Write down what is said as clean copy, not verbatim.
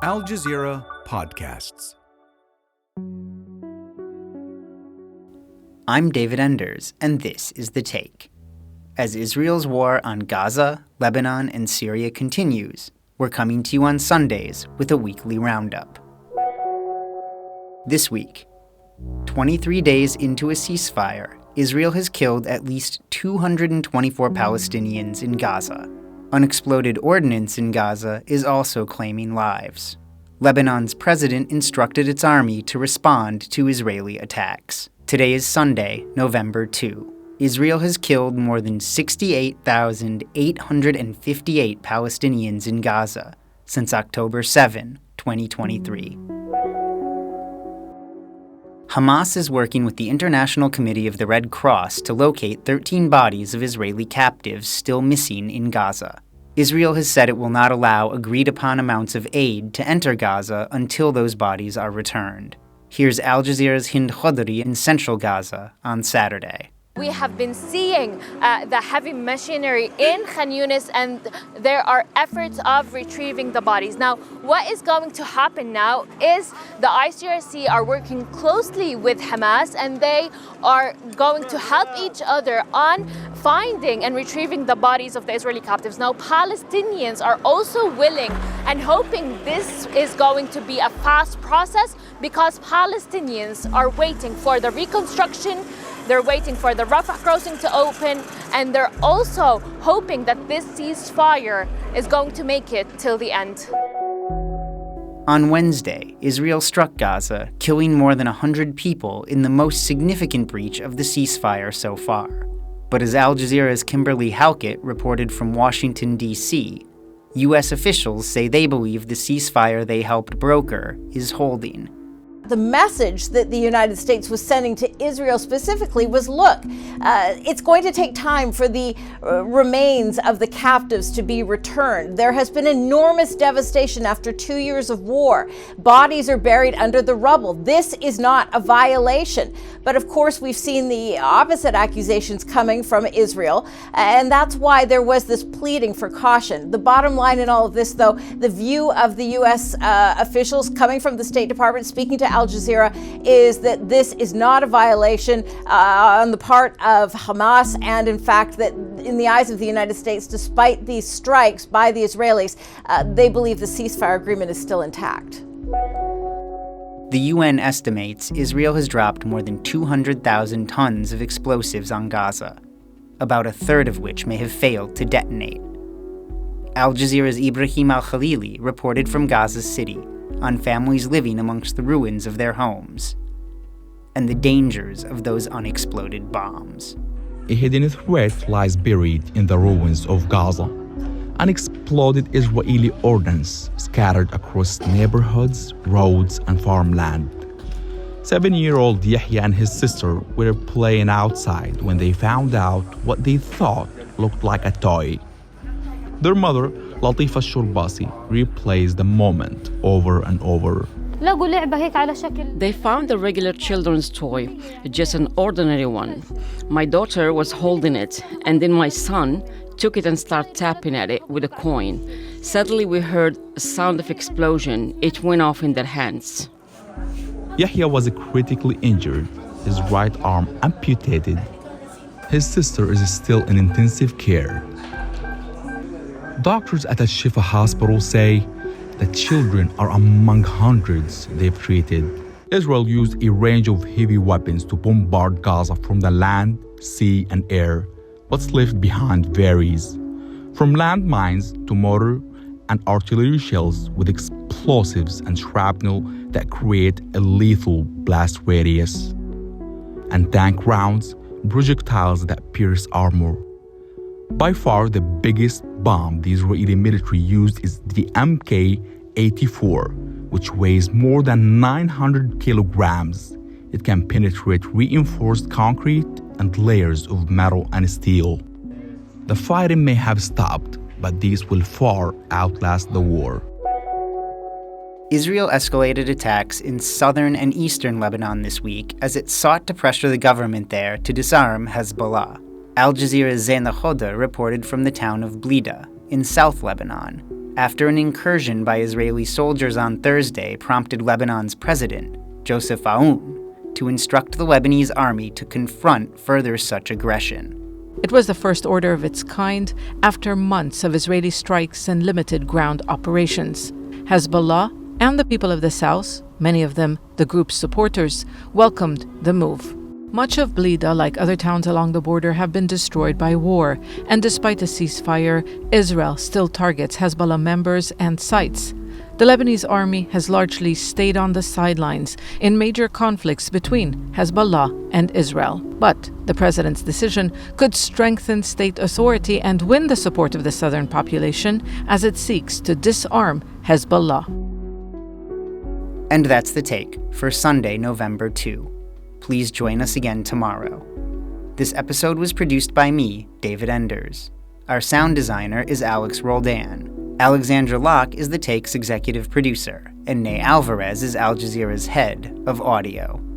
Al Jazeera Podcasts. I'm David Enders, and this is The Take. As Israel's war on Gaza, Lebanon, and Syria continues, we're coming to you on Sundays with a weekly roundup. This week, 23 days into a ceasefire, Israel has killed at least 224 Palestinians in Gaza. Unexploded ordinance in Gaza is also claiming lives. Lebanon's president instructed its army to respond to Israeli attacks. Today is Sunday, November 2. Israel has killed more than 68,858 Palestinians in Gaza since October 7, 2023. Hamas is working with the International Committee of the Red Cross to locate 13 bodies of Israeli captives still missing in Gaza. Israel has said it will not allow agreed-upon amounts of aid to enter Gaza until those bodies are returned. Here's Al Jazeera's Hind Khoudary in central Gaza on Saturday. We have been seeing the heavy machinery in Khan Yunis, and there are efforts of retrieving the bodies. Now, what is going to happen now is the ICRC are working closely with Hamas, and they are going to help each other on finding and retrieving the bodies of the Israeli captives. Now, Palestinians are also willing and hoping this is going to be a fast process because Palestinians are waiting for the reconstruction. They're waiting for the Rafah crossing to open, and they're also hoping that this ceasefire is going to make it till the end. On Wednesday, Israel struck Gaza, killing more than 100 people in the most significant breach of the ceasefire so far. But as Al Jazeera's Kimberly Halkett reported from Washington, D.C., U.S. officials say they believe the ceasefire they helped broker is holding. The message that the United States was sending to Israel specifically was, look, it's going to take time for the remains of the captives to be returned. There has been enormous devastation after 2 years of war. Bodies are buried under the rubble. This is not a violation. But of course, we've seen the opposite accusations coming from Israel, and that's why there was this pleading for caution. The bottom line in all of this, though, the view of the U.S. Officials coming from the State Department speaking to Al Jazeera is that this is not a violation on the part of Hamas, and in fact that in the eyes of the United States, despite these strikes by the Israelis, they believe the ceasefire agreement is still intact. The UN estimates Israel has dropped more than 200,000 tons of explosives on Gaza, about a third of which may have failed to detonate. Al Jazeera's Ibrahim al-Khalili reported from Gaza City on families living amongst the ruins of their homes and the dangers of those unexploded bombs. A hidden threat lies buried in the ruins of Gaza. Unexploded Israeli ordnance scattered across neighborhoods, roads, and farmland. 7-year-old Yahya and his sister were playing outside when they found out what they thought looked like a toy. Their mother, Latifa Shurbasi, replays the moment over and over. They found a regular children's toy, just an ordinary one. My daughter was holding it, and then my son took it and started tapping at it with a coin. Suddenly we heard a sound of explosion. It went off in their hands. Yahya was critically injured, his right arm amputated. His sister is still in intensive care. Doctors at Al-Shifa hospital say that children are among hundreds they've treated. Israel used a range of heavy weapons to bombard Gaza from the land, sea, and air. What's left behind varies, from landmines to mortar and artillery shells with explosives and shrapnel that create a lethal blast radius, and tank rounds, projectiles that pierce armor. By far the biggest bomb the Israeli military used is the Mk-84, which weighs more than 900 kilograms. It can penetrate reinforced concrete and layers of metal and steel. The fighting may have stopped, but these will far outlast the war. Israel escalated attacks in southern and eastern Lebanon this week as it sought to pressure the government there to disarm Hezbollah. Al Jazeera's Zeina reported from the town of Blida in South Lebanon. after an incursion by Israeli soldiers on Thursday prompted Lebanon's president, Joseph Aoun, to instruct the Lebanese army to confront further such aggression. It was the first order of its kind after months of Israeli strikes and limited ground operations. Hezbollah and the people of the south, many of them the group's supporters, welcomed the move. Much of Blida, like other towns along the border, have been destroyed by war, and despite a ceasefire, Israel still targets Hezbollah members and sites. The Lebanese army has largely stayed on the sidelines in major conflicts between Hezbollah and Israel. But the president's decision could strengthen state authority and win the support of the southern population as it seeks to disarm Hezbollah. And that's The Take for Sunday, November 2. Please join us again tomorrow. This episode was produced by me, David Enders. Our sound designer is Alex Roldan. Alexandra Locke is The Take's executive producer, and Ney Alvarez is Al Jazeera's head of audio.